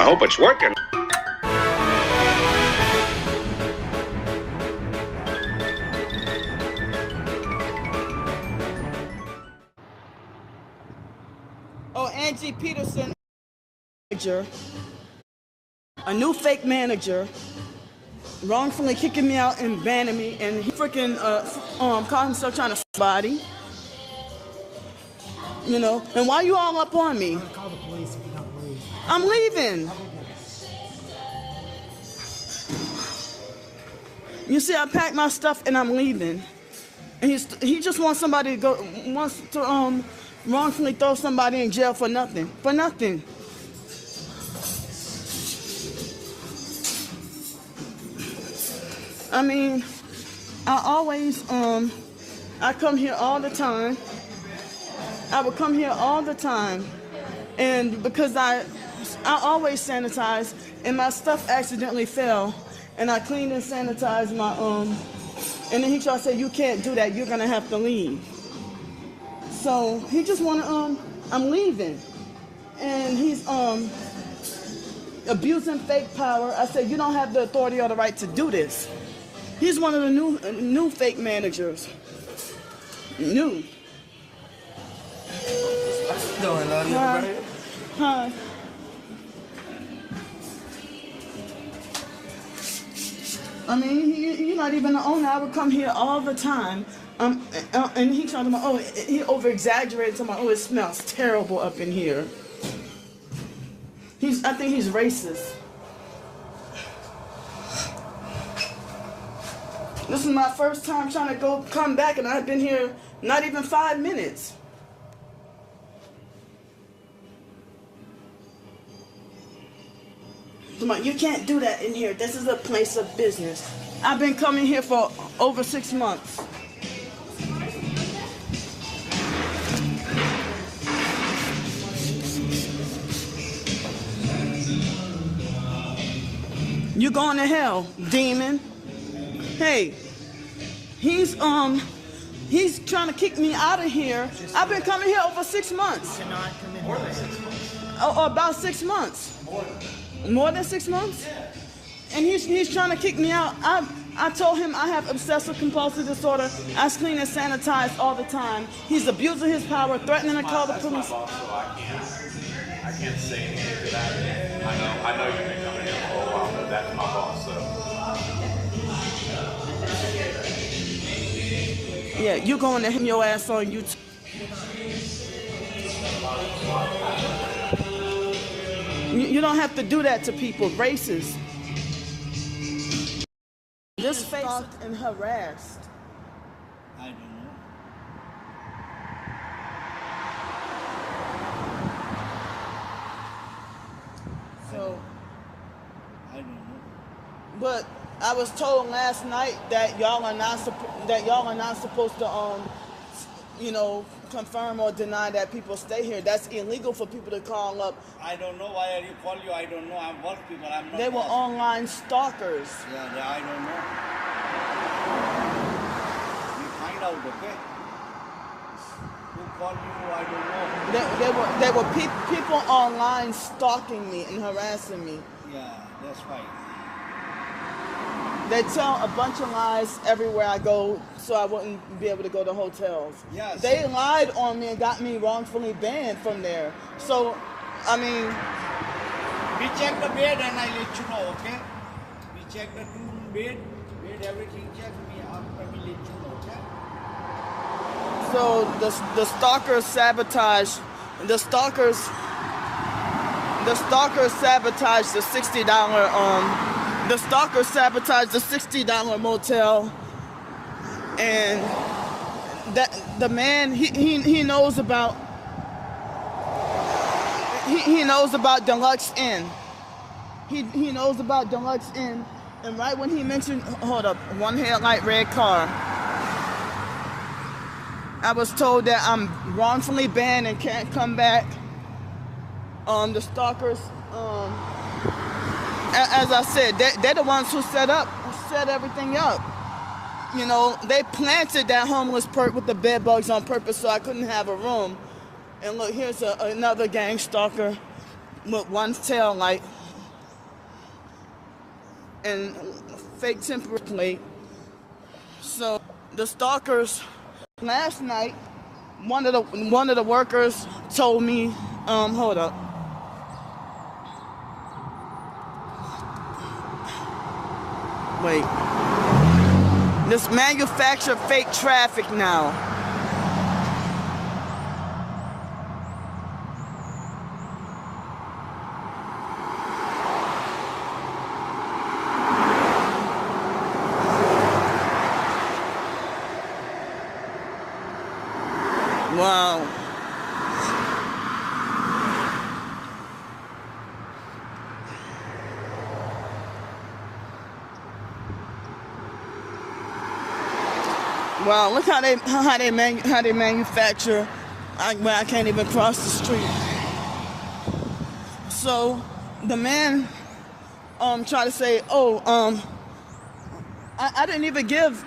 hope it's working. Oh, Angie Peterson, manager, a new fake manager, wrongfully kicking me out and banning me, and he freaking caught himself trying to somebody. You know, and why you all up on me? Call the police if you don't leave. I'm leaving. You see, I packed my stuff and I'm leaving. And he just wants somebody to wants to wrongfully throw somebody in jail for nothing. For nothing. I mean, I always I come here all the time. I would come here all the time, and because I always sanitize, and my stuff accidentally fell, and I cleaned and sanitized my and then he tried to say, you can't do that, you're gonna have to leave. So he just wanna I'm leaving, and he's abusing fake power. I said, you don't have the authority or the right to do this. He's one of the new fake managers. New. Doing, love you, Hi. Hi. I mean, you're not even the owner. I would come here all the time. And he talking about, oh, he over-exaggerated, talking about, oh, it smells terrible up in here. I think he's racist. This is my first time trying to come back, and I've been here not even 5 minutes. You can't do that in here. This is a place of business. I've been coming here for over 6 months. You going to hell, demon. Hey, he's trying to kick me out of here. I've been coming here over 6 months. More than 6 months. Oh, about 6 months. More than 6 months? And he's trying to kick me out. I told him I have obsessive compulsive disorder. I clean and sanitize all the time. He's abusing his power, threatening to call the police. My boss, so I can't say anything to that. I know you've been coming here for a while, but that's my boss, so. Yeah, you're going to him your ass on YouTube. You don't have to do that to people, racist. Just stalked and harassed. I don't know. So, I don't know. but I was told last night that y'all are not supposed to you know, confirm or deny that people stay here. That's illegal for people to call up. I don't know why are you call you. I don't know. I'm work people. I'm not. They were boss. online stalkers. Yeah, I don't know. You find out, okay? Who called you? I don't know. There were people online stalking me and harassing me. Yeah, that's right. They tell a bunch of lies everywhere I go, so I wouldn't be able to go to hotels. Yes. They lied on me and got me wrongfully banned from there. So, I mean, We check the bed and I let you know, okay? We check the bed, everything check me after we let you know, okay? so the stalkers sabotaged the stalkers sabotaged the $60 the stalkers sabotaged the $60 motel, and that the man he knows about he knows about Deluxe Inn. He knows about Deluxe Inn, and right when he mentioned, hold up, one headlight, red car, I was told that I'm wrongfully banned and can't come back. The stalkers, as I said, they're the ones who set everything up. You know, they planted that homeless perk with the bed bugs on purpose so I couldn't have a room. And look, here's another gang stalker with one tail light. and fake temporary plate. So the stalkers last night, one of the workers told me, hold up. Wait. This manufacturer fake traffic now. Wow. Wow, look how they manufacture where I can't even cross the street. So the man tried to say, oh, I didn't even give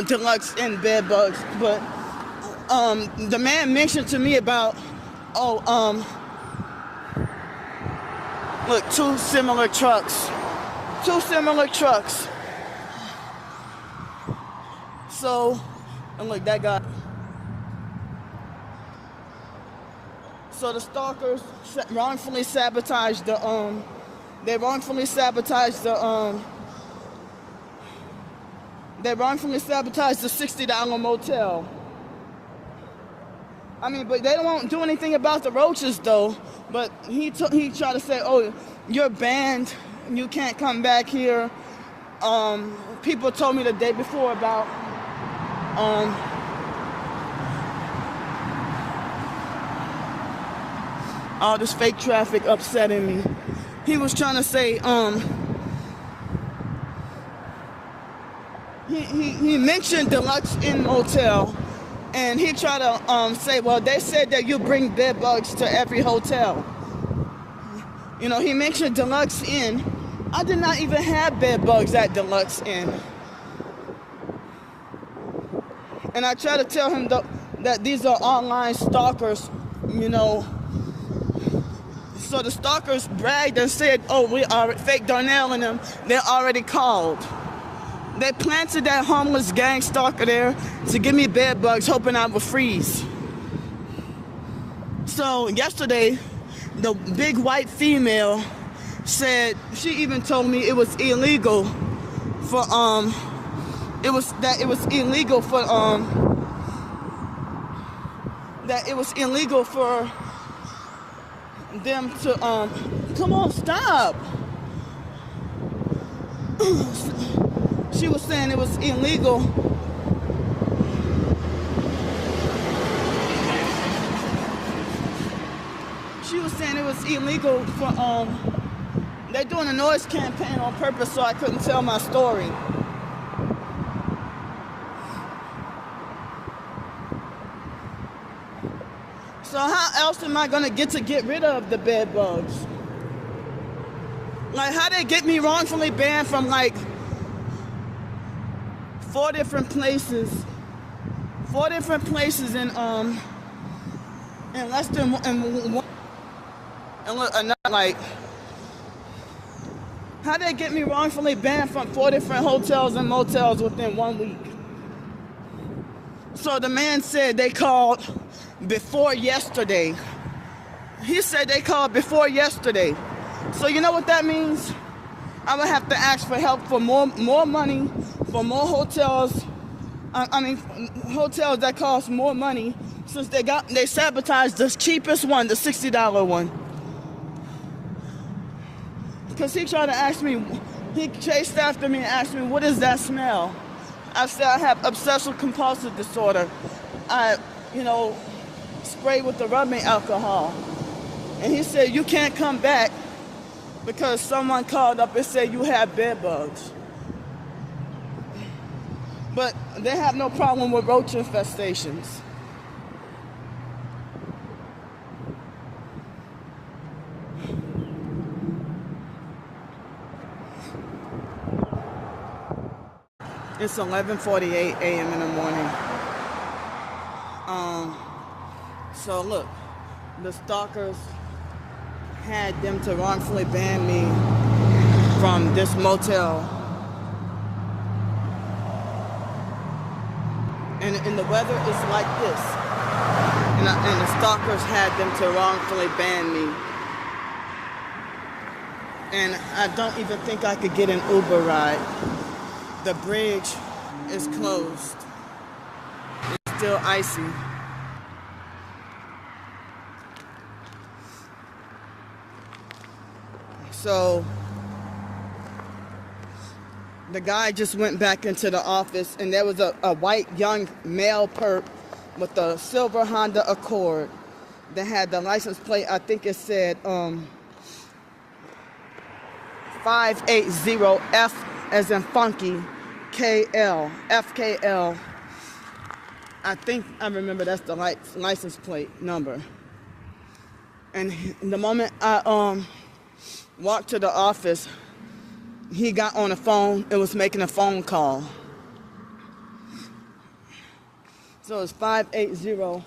Deluxe in bed bugs, but the man mentioned to me about, look, two similar trucks. So, and look, that guy. So the stalkers wrongfully sabotaged the $60 motel. I mean, but they won't do anything about the roaches though. But he tried to say, oh, you're banned, you can't come back here. People told me the day before about all this fake traffic upsetting me. He was trying to say, he mentioned Deluxe Inn Motel, and he tried to say, well, they said that you bring bed bugs to every hotel. You know, he mentioned Deluxe Inn. I did not even have bed bugs at Deluxe Inn. And I try to tell him that these are online stalkers, you know. So the stalkers bragged and said, oh, we are fake Darnell and them. They're already called. They planted that homeless gang stalker there to give me bed bugs, hoping I would freeze. So yesterday, the big white female said, she even told me it was illegal for it was illegal for them to come on, stop. She was saying it was illegal. She was saying it was illegal for they're doing a noise campaign on purpose so I couldn't tell my story. So how else am I gonna get rid of the bed bugs? Like, how they get me wrongfully banned from like 4 different places in less than one, and look, another, like, how they get me wrongfully banned from 4 different hotels and motels within 1 week? So the man said they called before yesterday. He said they called before yesterday. So you know what that means? I would have to ask for help for more money, for more hotels. Hotels that cost more money, since they sabotaged the cheapest one, the $60 one. Because he tried to ask me, he chased after me and asked me, what is that smell? I said I have obsessive compulsive disorder. I, spray with the rubbing alcohol. And he said, you can't come back because someone called up and said you have bed bugs. But they have no problem with roach infestations. It's 11:48 a.m. in the morning. So look, the stalkers had them to wrongfully ban me from this motel. And the weather is like this. And the stalkers had them to wrongfully ban me. And I don't even think I could get an Uber ride. The bridge is closed. It's still icy. So the guy just went back into the office, and there was a white young male perp with a silver Honda Accord that had the license plate. I think it said 580F as in funky, KL, FKL. I think I remember that's the license plate number. And the moment I walked to the office, he got on the phone and was making a phone call. So it's 580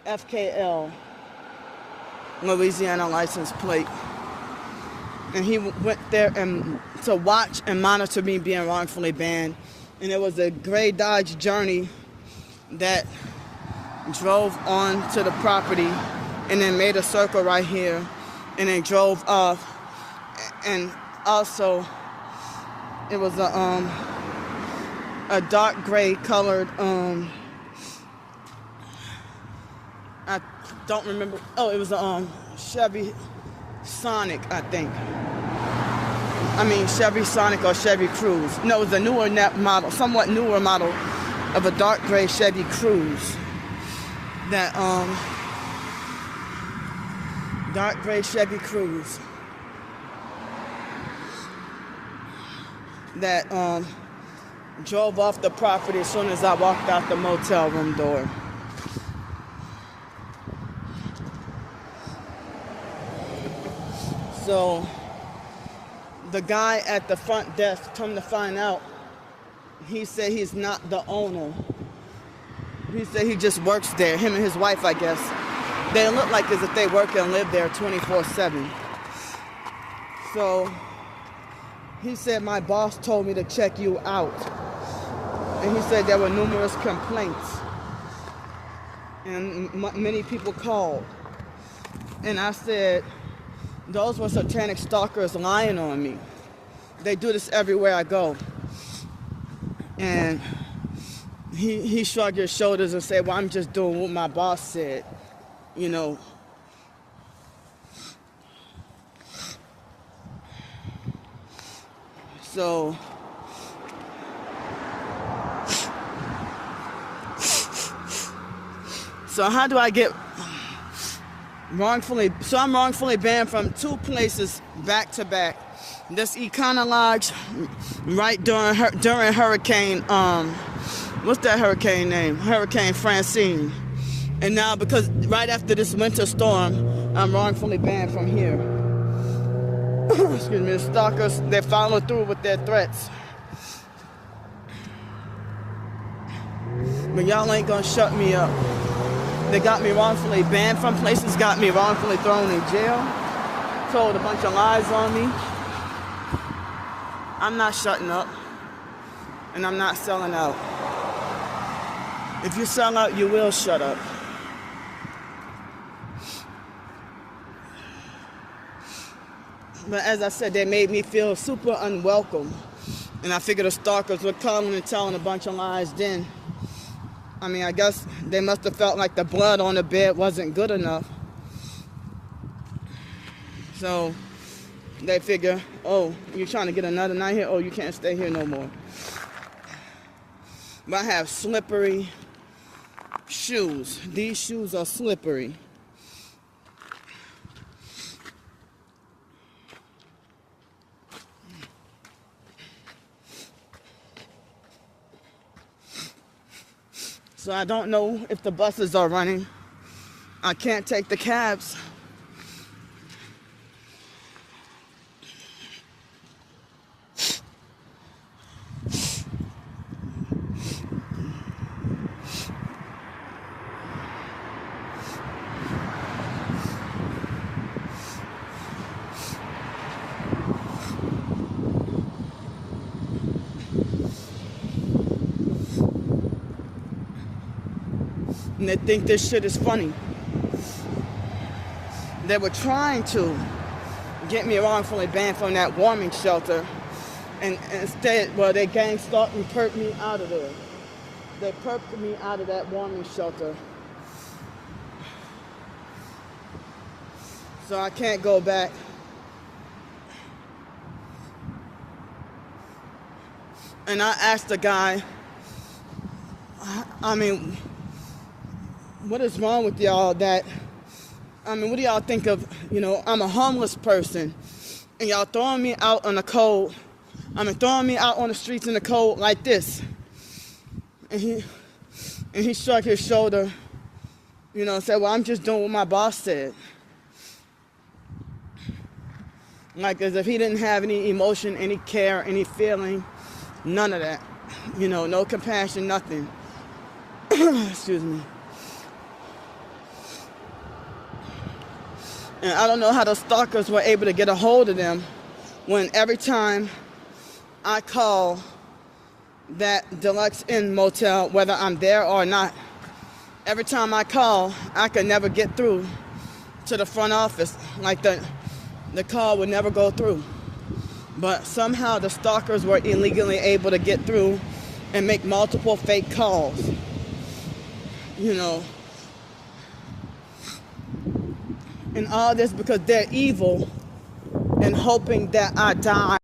FKL, Louisiana license plate. And he went there and to watch and monitor me being wrongfully banned. And it was a gray Dodge Journey that drove onto the property and then made a circle right here and then drove off. And also, it was a dark gray colored, I don't remember. Oh, it was a Chevy Sonic, I think. I mean, Chevy Sonic or Chevy Cruze. No, it was a newer model, somewhat newer model of a dark gray Chevy Cruze. That, dark gray Chevy Cruze. That drove off the property as soon as I walked out the motel room door. So the guy at the front desk, come to find out, he said he's not the owner. He said he just works there, him and his wife, I guess. They look like as if they work and live there 24/7. So he said, my boss told me to check you out. And he said there were numerous complaints. And many people called. And I said, those were satanic stalkers lying on me. They do this everywhere I go. And he shrugged his shoulders and said, well, I'm just doing what my boss said, you know. So how do I get wrongfully? So I'm wrongfully banned from 2 places back to back. This Econo Lodge right during Hurricane, what's that hurricane name? Hurricane Francine. And now because right after this winter storm, I'm wrongfully banned from here. Excuse me, the stalkers, they follow through with their threats. But y'all ain't gonna shut me up. They got me wrongfully banned from places, got me wrongfully thrown in jail, told a bunch of lies on me. I'm not shutting up, and I'm not selling out. If you sell out, you will shut up. But as I said, they made me feel super unwelcome. And I figured the stalkers were calling and telling a bunch of lies then. I mean, I guess they must have felt like the blood on the bed wasn't good enough. So they figure, oh, you're trying to get another night here? Oh, you can't stay here no more. But I have slippery shoes. These shoes are slippery. So I don't know if the buses are running. I can't take the cabs. And they think this shit is funny. They were trying to get me wrongfully banned from that warming shelter. And instead, well, they gang stalked and perked me out of there. They perked me out of that warming shelter. So I can't go back. And I asked the guy, I mean, what is wrong with y'all that, I mean, what do y'all think of, you know, I'm a homeless person and y'all throwing me out on the cold, throwing me out on the streets in the cold like this. And he shrugged his shoulder, you know, and said, well, I'm just doing what my boss said. Like as if he didn't have any emotion, any care, any feeling, none of that. You know, no compassion, nothing. Excuse me. And I don't know how the stalkers were able to get a hold of them when every time I call that Deluxe Inn motel, whether I'm there or not, every time I call, I could never get through to the front office. Like the call would never go through. But somehow the stalkers were illegally able to get through and make multiple fake calls. You know. And all this because they're evil and hoping that I die.